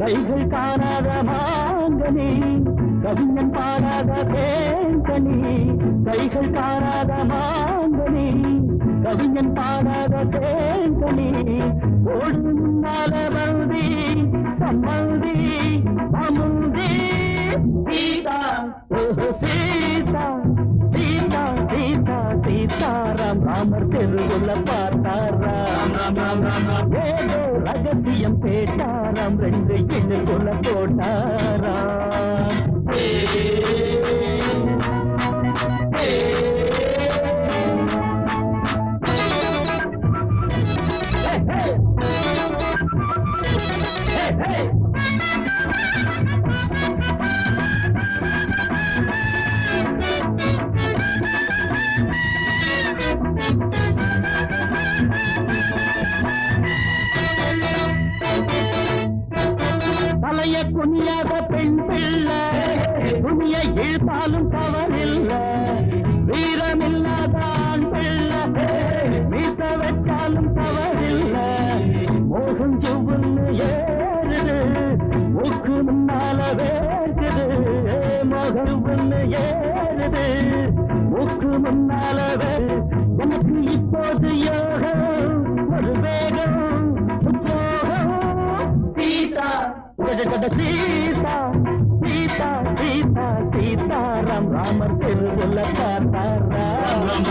கைகள் காணாத மாங்கனி கவிஞன் பாடாத தேங்கனி கைகள் காணாத மாங்கனி கவிஞன் பாடாத தேங்கனி ஓடும் நலமந்தி சம்மந்தி அமுந்தி சீதா சீதா சீதா சீதா சீதாராம் ராமர் தெருவுல பார்த்தாராம் ஏதோ ரகசியம் கேட்டாராம் ரெண்டு எண்ணுக்குள்ள போட்டாராம் தலைய குனியாத பெண் பிள்ளை துணிய இழுத்தாலும் தவறில்ல வீரமில்லாத ஆண் பிள்ளை மீச வச்சாலும் தவறில்ல மோகம் செவ்வுன்னு ஏறுது மூக்கு முன்னால வேறுது மோகம்னு ஏறுது மூக்கு முன்னால எனக்கு இப்போது யோகம் ஒரு வேகம் சீதா சீதா சீதா சீதா சீதாராம் ராமர் தெருவுல பார்த்தாராம்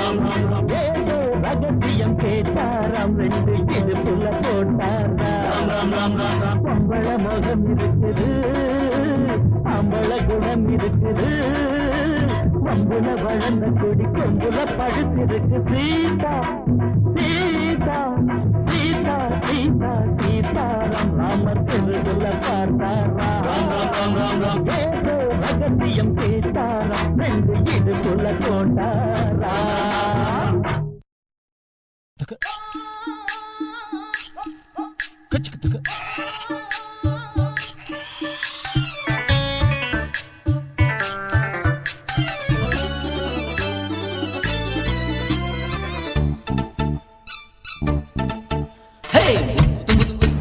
ஏதோ ரகசியம் கேட்டாராம் ரெண்டு இடுப்புல போட்டாராம் பொம்பள முகம் இருக்குது அம்பள குணம் இருக்குது வம்புல வளர்ந்த கொடி கொம்புல படுத்திருக்கு சீதா சீதா சீதா சீதா சீதாராம் ராமர் தெருவுல பார்த்தாராம் ஏதோ ரகசியம் கேட்டாராம் ரெண்டு இடுப்புல போட்டாராம்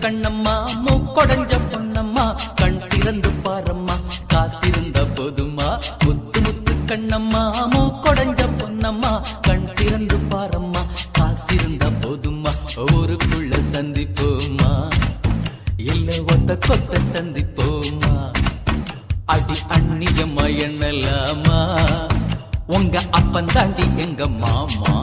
கண்ணம்மா மூக்கொடைஞ்ச பொன்னம்மா கண் திறந்து பாரம்மா காசிருந்த போதுமா முத்து முத்து கண்ணம்மா மூக்கொடைஞ்ச பொன்னம்மா கண் திறந்து பாரம்மா காசிருந்த போதுமா ஊருக்குள்ள சந்திப்போமா இல்ல ஒத்த கொத்த சந்திப்போமா அடி அந்நியம்மா எண்ணலாமா உங்க அப்பன் தாண்டி எங்க மாமா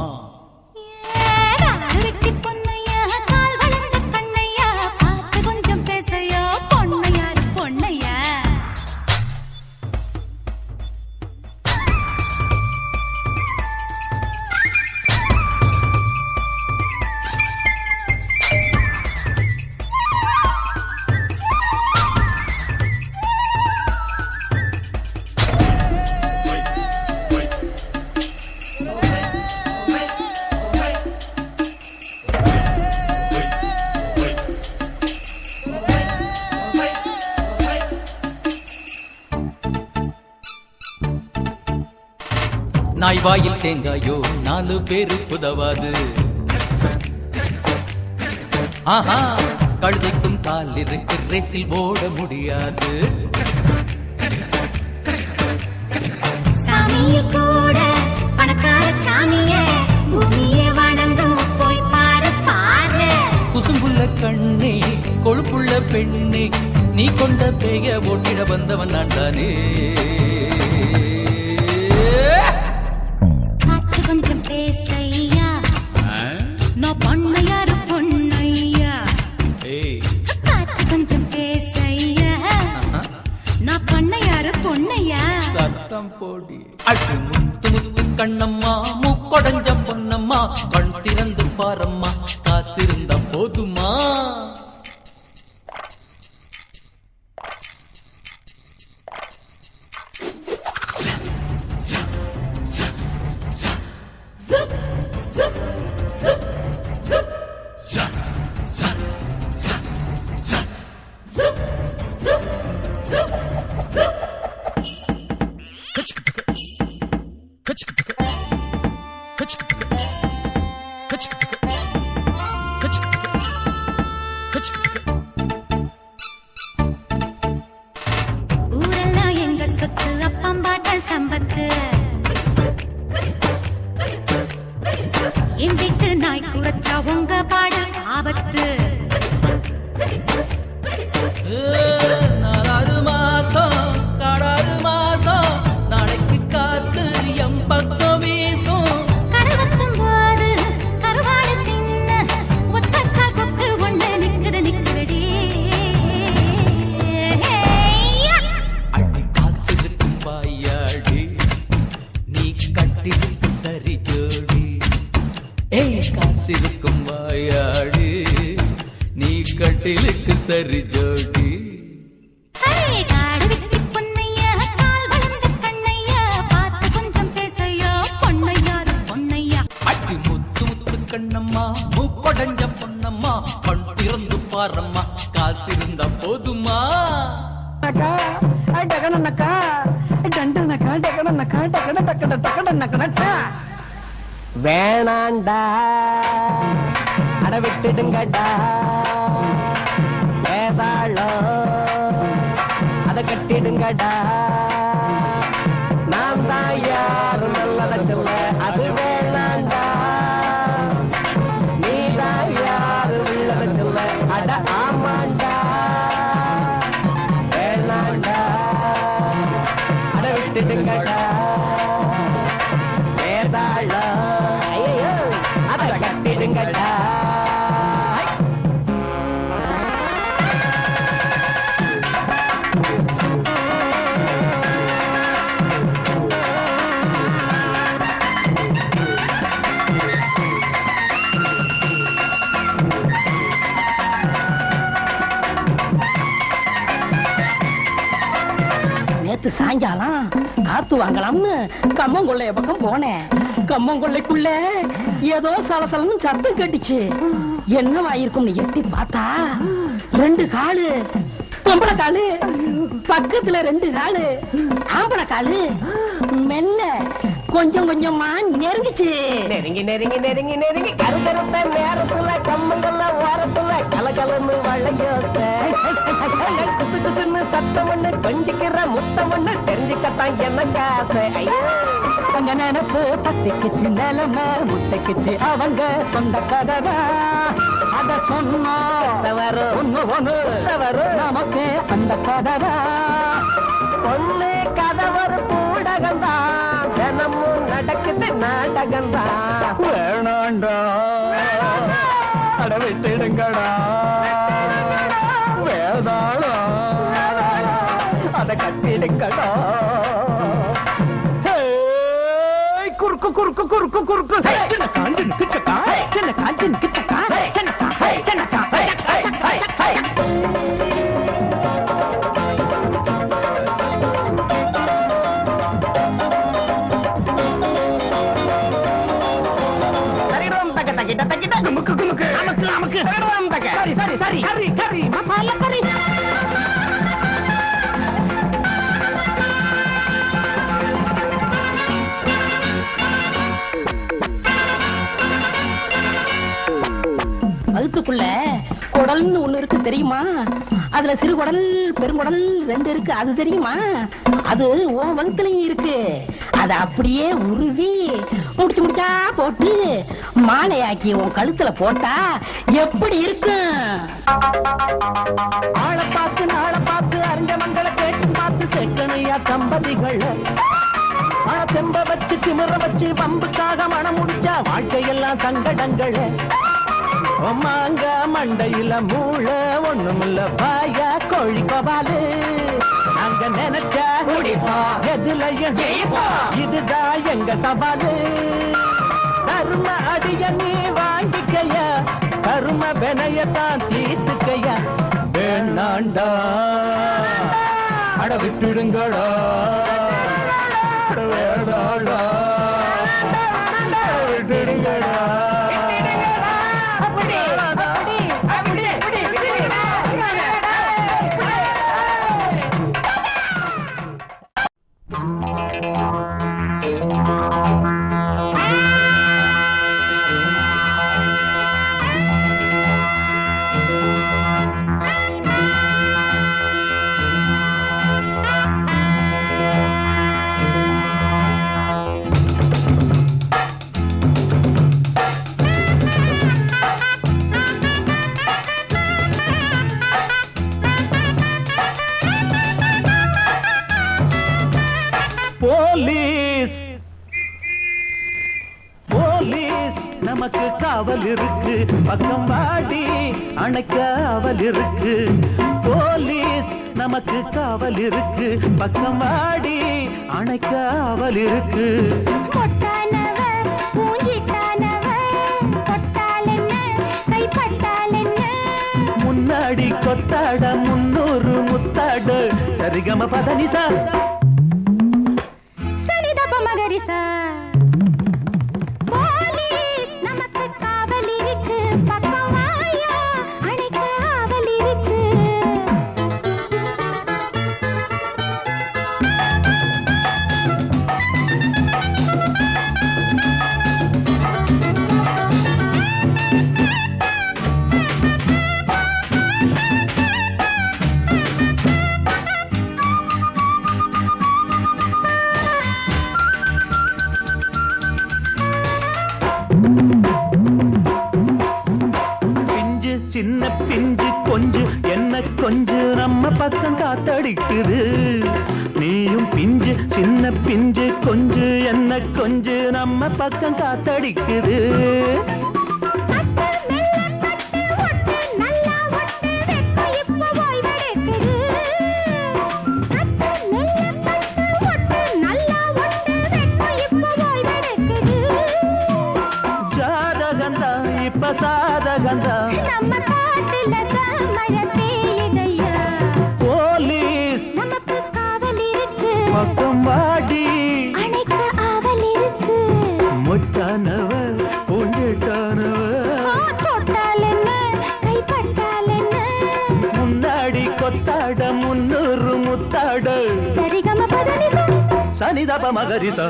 நாய் வாயில் தேங்காயோ நாலு பேரு புதவாது ஆஹா கழுதைக்கும் கால் இருக்கு ரேசில் ஓட முடியாது சாமியை கூட பணக்கார சாமியே பூமியே வணங்கும் போய் பாரு பாரு குசும்புள்ள கண்ணே கொழுப்புள்ள பெண்ணே நீ கொண்ட பேய ஓட்டிட வந்தவன் நான் தானே போடி அடி முத்து முத்து கண்ணம்மா மூக்கொடைஞ்ச பொன்னம்மா கண் திறந்து பாரம்மா காசிருந்த போதுமா சம்பத்து என் வீட்டு நாய் குறைச்சா உங்க பாடு ஆபத்து 4 மாசம் காடாறு மாசம் நாளைக்கு காத்து எம் பக்கம் வீசும் கருவத்தும் போது கருவாடு தின்ன ஒத்தக்கா கொத்து ஒண்ணு நிக்குதடி அடி காத்திருக்கும் வாயாடி நீ கட்டிருக்கு சரி ஜோடி ஏய் காசிருக்கும் வாயாடி நீ கட்டிலுக்கு சரி ஜோடி காடு வெட்டி பொன்னையா கால் வளர்ந்த கண்ணையா பார்த்து கொஞ்சம் பேசையா பொன்னையாரு பொன்னையா அடி முத்து முத்து கண்ணம்மா மூக்கொடைஞ்ச பொன்னம்மா கண் திறந்து பாரம்மா காசிருந்தா போதுமா வேணாண்டா அட விட்டுடுங்கடா வேதாளோ அத கட்டிடுங்கடா நான் தான் யாரு நல்லத சொல்ல அது வேணாண்டா நீ தான் யாரு உள்ளத சொல்ல அட ஆமாண்டா வேணாண்டா அட விட்டுடுங்கடா வேதாளோ ஐயோ அத கட்டிடுங்கடா நேத்து சாயங்காலம் காத்து வாங்கலாம்னு கம்மங்கொள்ளைய பக்கம் போனேன். கம்மங்கொள்ளைக்குள்ள ஏதோ சலசலன்னு சத்தம் கேட்டுச்சு. என்னவாயிருக்கும்னு எட்டி பார்த்தா 2 காலு பொம்பளை காலு, பக்கத்துல 2 காலு ஆம்பளை காலு. மெல்ல கொஞ்சம் கொஞ்சமா நெருங்கிச்சு. நெருங்கி நெருங்கி நெருங்கி நெருங்கி கருத்தருத்த நேரத்துல கம்மங்கள்ல ஓரத்துல கலகலன்னு வளையோச குசு குசுன்னு சத்தம் ஒண்ணு கொஞ்சிக்கிற முத்தம் ஒண்ணு தெரிஞ்சுக்கத்தான் என்ன காசை. அங்க நினைப்பு தட்டிக்குச்சு, நிலைமை முத்தைக்குச்சு, அவங்க சொந்த கதவை அத சொன்னா ஒண்ணு ஒண்ணு நமக்கு அந்த கதவை ஒண்ணு கதவரு கூடகந்தான் தினமும் நடக்குது நாடகந்தான். வேணாண்டா அட விட்டுடுங்கடா வேதாளா அத கட்டிடுங்கடா. குறுக்கு குறுக்கு குறுக்கு குறுக்கு சின்ன காஞ்சின் கிச்சக்கா சின்ன காஞ்சின் கிச்சக்கா சின்னக்கா சின்னக்கா சரி சரி சரி கறி கறி மசாலா கறி. வகுத்துக்குள்ள குடல்னு ஒண்ணு இருக்கு தெரியுமா? அதுல சிறு குடல் பெருங்குடல் 2 இருக்கு, அது தெரியுமா? அது உன் வகுத்துலயும் இருக்கு. அத அப்படியே உருவி முடிச்சு முடிச்சா போட்டு மாலையாக்கி உன் கழுத்துல போட்டா எப்படி இருக்கு? ஆளை பார்த்து நாளை பார்த்து அறிஞ்ச மங்களை கேட்டு பார்த்து செக்கணையா தம்பதிகள் தெம்ப வச்சு திமிர வச்சு பம்புக்காக மனம் முடிச்சா வாழ்க்கையெல்லாம் சங்கடங்கள். மாங்க மண்டையில மூள ஒண்ணுமில்ல பாயா கோழி கோபாலு அங்க நினைச்சா முடிப்பா எதுலையும் ஜெயிப்பா. இதுதான் எங்க சவாலு. கரும அடிய நீ வாங்கிக்கைய கரும வினையத்தான் தீர்த்துக்கையா. வேணாண்டா அட விட்டுடுங்களா வேணாண்டா விட்டுடுங்களா. நமக்கு காவல் இருக்கு பக்கம் வாடி அணைக்க ஆவல் இருக்கு போலீஸ் நமக்கு காவல் இருக்கு பக்கம் வாடி அணைக்க ஆவல் இருக்கு முன்னாடி கொத்தாட 300 முத்தாட சரிகம பதனிசா சரிதப மகரிசா போலீஸ் நமக்கு காவல் இருக்கு பக்கம் வாயா அணைக்க ஆவல் இருக்கு சின்ன பிஞ்சு கொஞ்சு என்ன கொஞ்சு நம்ம பக்கம் காத்தடிக்குது நீயும் பிஞ்சு சின்ன பிஞ்சு கொஞ்சு என்ன கொஞ்சு நம்ம பக்கம் காத்தடிக்குது ஜாதகந்தா இப்ப சாதகந்தா நம்ம காட்டுல மழை பெய்யுதையா போலீஸ் நமக்கு காவல் இருக்கு பக்கம் வாடி அணைக்க ஆவல் இருக்கு முட்டானவ பூஞ்சிட்டானவ தொட்டால் என்ன கைப்பட்டால் என்ன முன்னாடி கொத்தாட 300 முத்தாட சரிகம பதனிசா சனிதப மகரிசா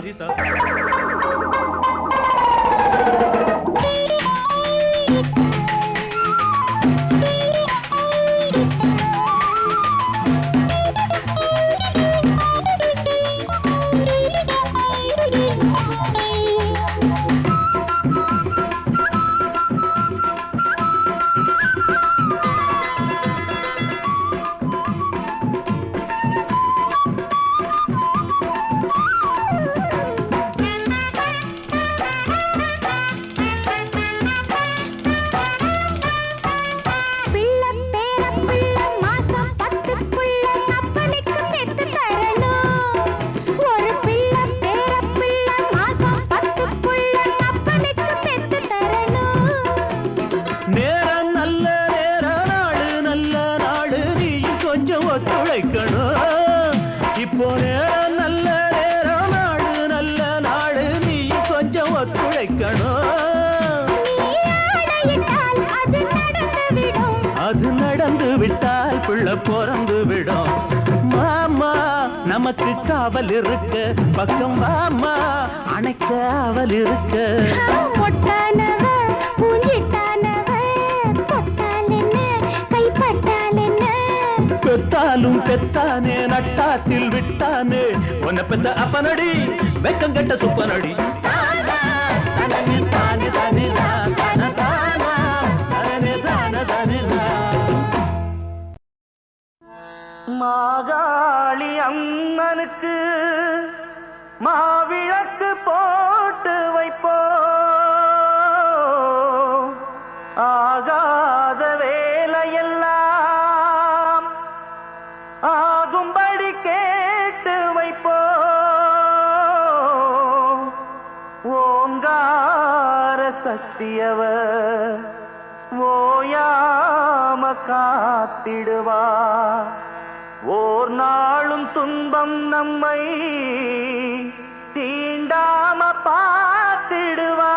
இப்போ நேரம் நல்ல நேரம் நாடு நல்ல நாடு நீ கொஞ்சம் ஒத்துழைக்கணும் அது நடந்து விட்டால் பிள்ளை பிறந்து விடும் மாமா நமக்கு காவல் இருக்க பக்கம் மாமா அணைக்க ஆவல் இருக்க பெத்தாலும் பெத்தானே நட்டாத்தில் விட்டானே உன்னை பெத்த அப்பனடி வெக்கங்கட்ட சுப்பனடி மாகாளி அம்மனுக்கு மாவிளக்கு போட்டு வைப்போ ஆகாத வேலையெல்லாம் ஆகும்படி கேட்டு வைப்போ ஓங்கார சக்தியவ ஓயாம காத்திடுவா ஓர் நாளும் துன்பம் நம்மை தீண்டாம பார்த்திடுவா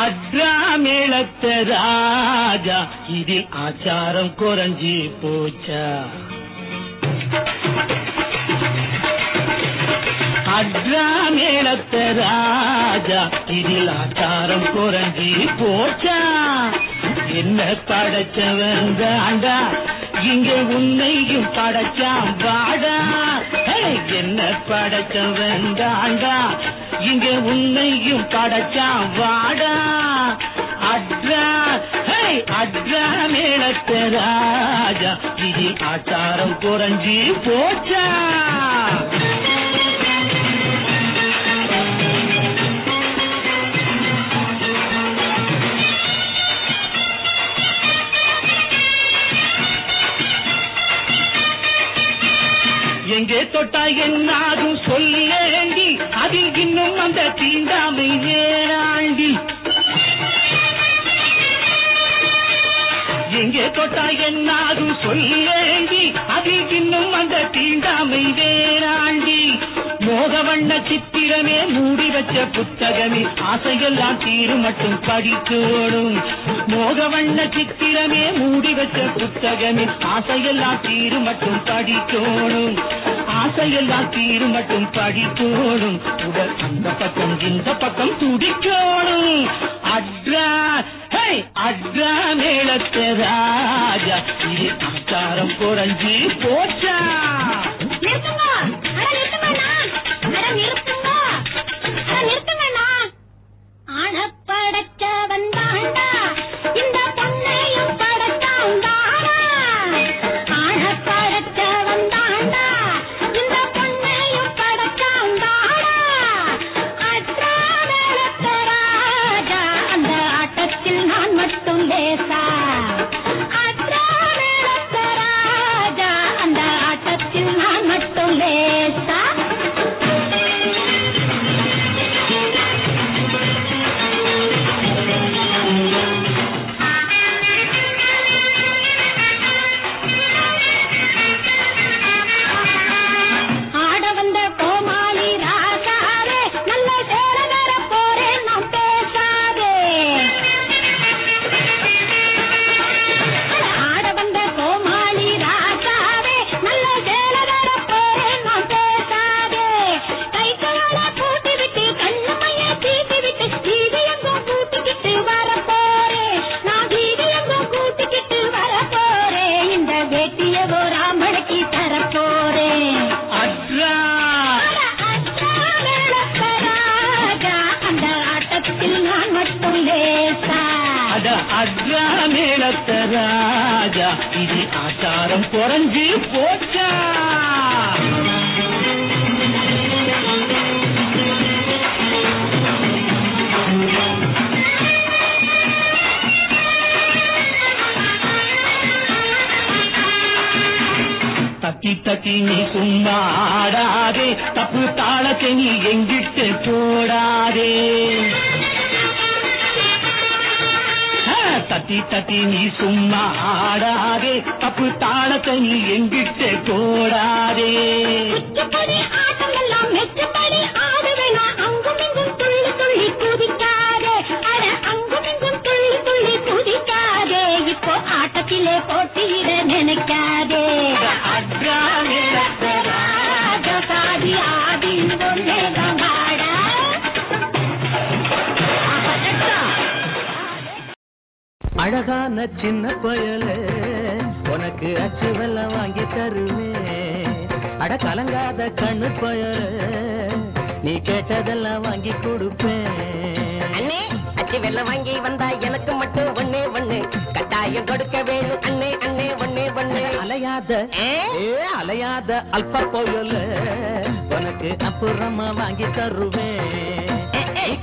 அட்ராமேளத்த ராஜா இதில் ஆச்சாரம் குறைஞ்சி போச்சா அட்ராமேளத்த ராஜா இதில் ஆச்சாரம் குறைஞ்சி போச்சா என்ன படைச்சவங்க ஆண்டா இங்க உன்னையும் படைச்சான் வாடா என்ன படைச்சவன் தாண்டா இங்க உன்னையும் படைச்சான் வாடா அட்ரா ஹே அட்ரா மேளத்த ராஜா இது ஆச்சாரம் குறைஞ்சி போச்சா எங்கே தொட்டா என்னாகும் சொல்லேண்டி அதில் இன்னும் அந்த தீண்டாமை வேறாண்டி எங்கே தொட்டா என்னாகும் சொல்லேண்டி அதில் இன்னும் அந்த தீண்டாமை வேறாண்டி மோகவண்ண சித்திரமே மூடி வச்ச புத்தகமே ஆசையெல்லாம் தீரு மட்டும் படிக்கோடும் மோகவண்ண சித்திரமே மூடி வச்ச புத்தகமே ஆசையெல்லாம் தீரு மட்டும் படிக்கோடும் ஆசையெல்லாம் தீரு மட்டும் படிக்கோடும் உடல் அந்த பக்கம் இந்த பக்கம் துடிக்கோடும் அட்ரா ஹே அட்ரா மேளத்த ராஜா இது ஆச்சாரம் குறைஞ்சி போச்சா அட்ரா மேளத்த ராஜா இது ஆச்சாரம் குறைஞ்சு போச்சா தட்டி தட்டி நீ சும்மா ஆடாதே தப்பு தாளத்தை நீ எங்கிட்டு போடாதே தட்டி தட்டி நீ சும்மா ஆடாதே தப்பு தாளத்தை நீ எங்கிட்டு போடாதே இப்போ ஆட்டத்திலே போட்டியிட நினைக்காதே அட்ரா மேளத்த ராஜா சாதி ஆதி அழகான சின்ன பயலே உனக்கு அச்சு வெல்லம் வாங்கி தருவேன் அட கலங்காத கண்ணு பயலே நீ கேட்டதெல்லாம் வாங்கி கொடுப்பேன் அண்ணே அச்சி வெள்ளம் வாங்கி வந்தா எனக்கு மட்டும் ஒண்ணே ஒண்ணு கட்டாயம் கொடுக்க வேணும் அண்ணே அண்ணே ஒண்ணே ஒண்ணு அலையாத அலையாத அல்ப போயல உனக்கு அப்புறமா வாங்கி தருவேன்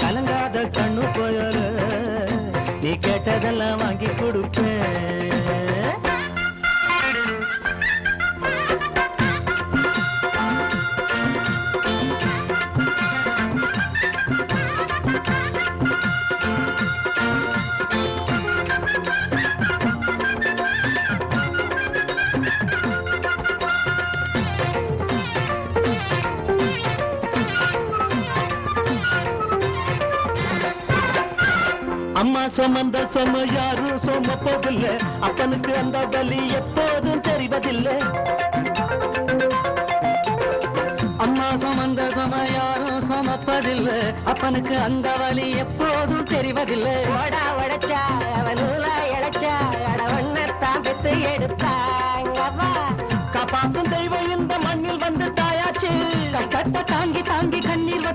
கலங்காத கண்ணு போயல நீ கேட்டதெல்லாம் வாங்கி கொடுப்பேன் அம்மா சுமந்த சும யாரும் சுமப்பதில்லை அப்பனுக்கு அந்த வலி எப்போதும் தெரிவதில்லை அம்மா சுமந்த சும யாரும் சுமப்பதில்லை அப்பனுக்கு அந்த வலி எப்போதும் தெரிவதில்லை ஓடா உடைச்சா அவன் நூலா இழைச்சா அடவண்ணத்தான் பெத்து எடுத்தாங்க காப்பாற்றும் தெய்வம் இந்த மண்ணில் வந்து தாயாச்சு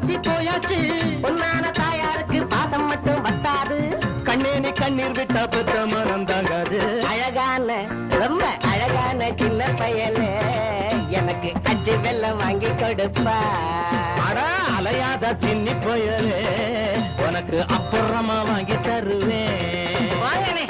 வத்தி போயாச்சு. பொன்னான தாயாருக்கு பாசம் மட்டும் பத்தாது. கண்ணே நீ கண்ணீர் விட்டா பெத்த மனம் தாங்காது. அழகான ரொம்ப அழகான சின்ன பயலே எனக்கு அச்சு வெல்லம் வாங்கி கொடுப்பா. அடா அலையாத தின்னி போயலே உனக்கு அப்புறமா வாங்கி தருவேன். வாங்கனே.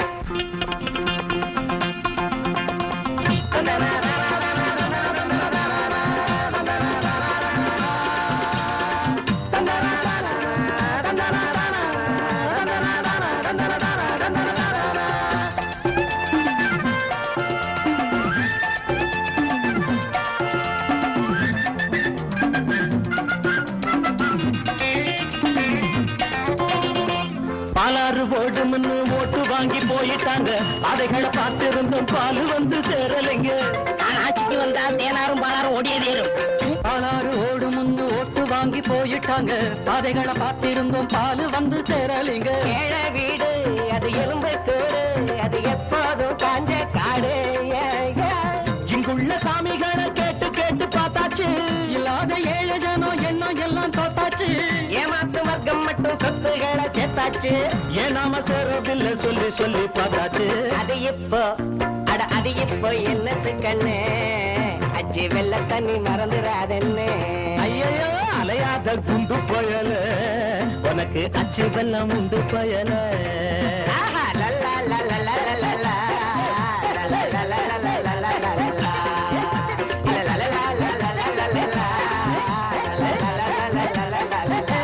பாலாறு ஓடும்னு ஓட்டு வாங்கி போயிட்டாங்க. அதைகளை பார்த்திருந்தும் பால் வந்து சேரலைங்க. நான் ஆட்சிக்கு வந்தா தேனாரும் பாலாரும் ஓடியதேறும். பாலாறு ஓடும்னு ஓட்டு வாங்கி போயிட்டாங்க. அதைகளை பார்த்திருந்தும் பால் வந்து சேரலைங்க. ஏழ வீடு அது எலும்பை சோறு அது எப்போதும் காஞ்ச காடு. இங்குள்ள சாமிகளை கேட்டு கேட்டு பார்த்தாச்சு. இல்லாத ஏழு ஜனம் எண்ணம் எல்லாம் தோத்தாச்சு. ஏமாத்து வர்க்கம் மட்டும் சொத்துகளை சேர்த்தாச்சு. ஏன் நாம சேரவில்லை சொல்லி சொல்லி பார்த்தாச்சு. அது இப்போ அட அது இப்போ என்னத்து கண்ணு அச்சி வெள்ள தண்ணி மறந்துடாதன்னு. ஐயோ அலையாத குண்டு பயல உனக்கு அச்சு வெள்ளம் உண்டு பயல. ஆஹா, Lalla, Lalla, Lalla, Lalla. Lalla, Lalla, Lalla, Lalla, Lalla. Lalla, Lalla, Lalla, Lalla, Lalla. Lalla, Lalla, Lalla, Lalla, Lalla.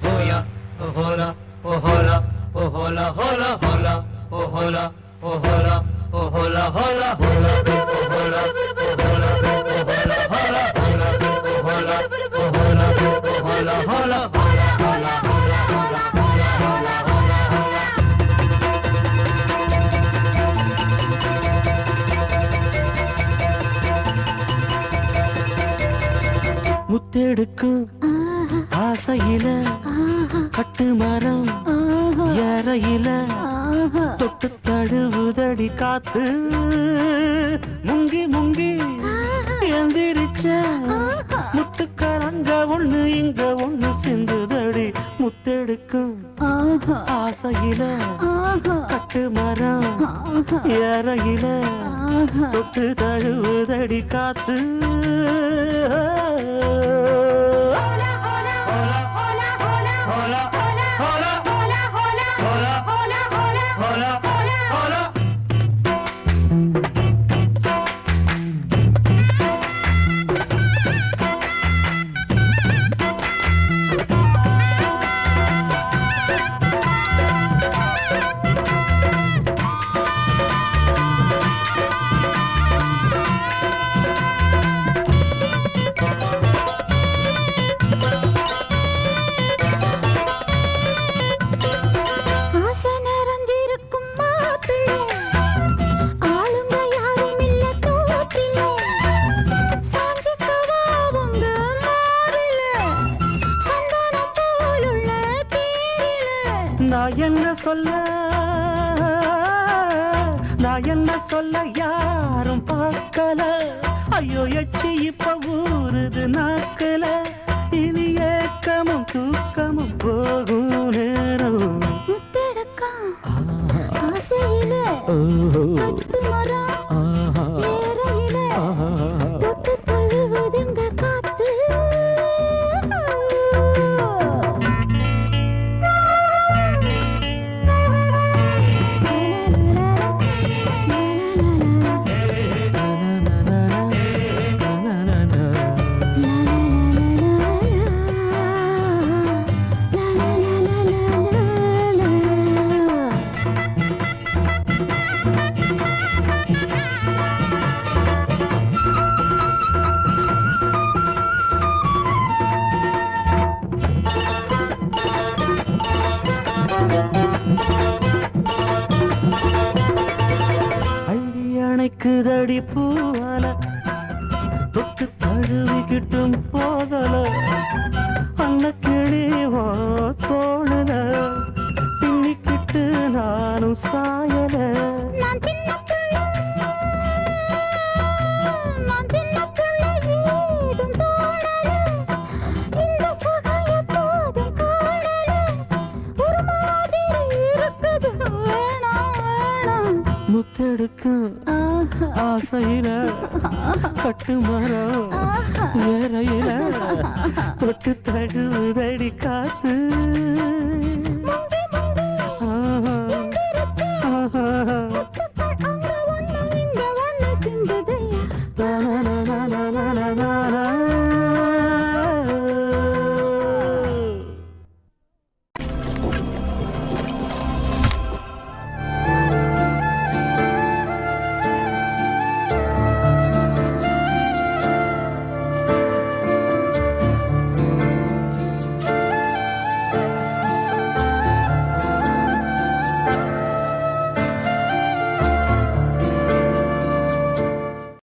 Hoya, oh hola, oh hola, oh hola, hola, hola, oh hola, oh hola, oh hola, hola, hola, oh hola, oh hola, oh hola, hola, hola, oh hola, oh hola, oh hola, hola, hola, hola, hola, hola, hola, hola, hola. முத்தெடுக்கும் ஆசையில கட்டு மரம் ஏறையில தொட்டு தழுவுதடி காத்து. முங்கி முங்கி எந்திரிச்ச முட்டுக்கலங்க ஒண்ணு இங்க ஒண்ணு சிந்துதடி. முத்தெடுக்கும் ஆசையில கட்டு மரம் ஏறையில தொட்டு தழுவுதடி காத்து. நான் என்ன சொல்ல யாரும் பார்க்கல. ஐயோ எச்சி இப்ப ஊறுது நாக்கல. இனி ஏக்கமும் தூக்கமும் போகும் நேரம். அடிக்குதடி பூவால தொட்டு தழுவிக்கிட்டும் போதல அன்ன கிளிவோ தோணுல பின்னிக்கிட்டு நானும் சாயல. இருக்குது வேணாம் வேணாம் முத்தெடுக்கும் ஆசையில கட்டு மரம் வேறையில தொட்டு தடுதடி காத்து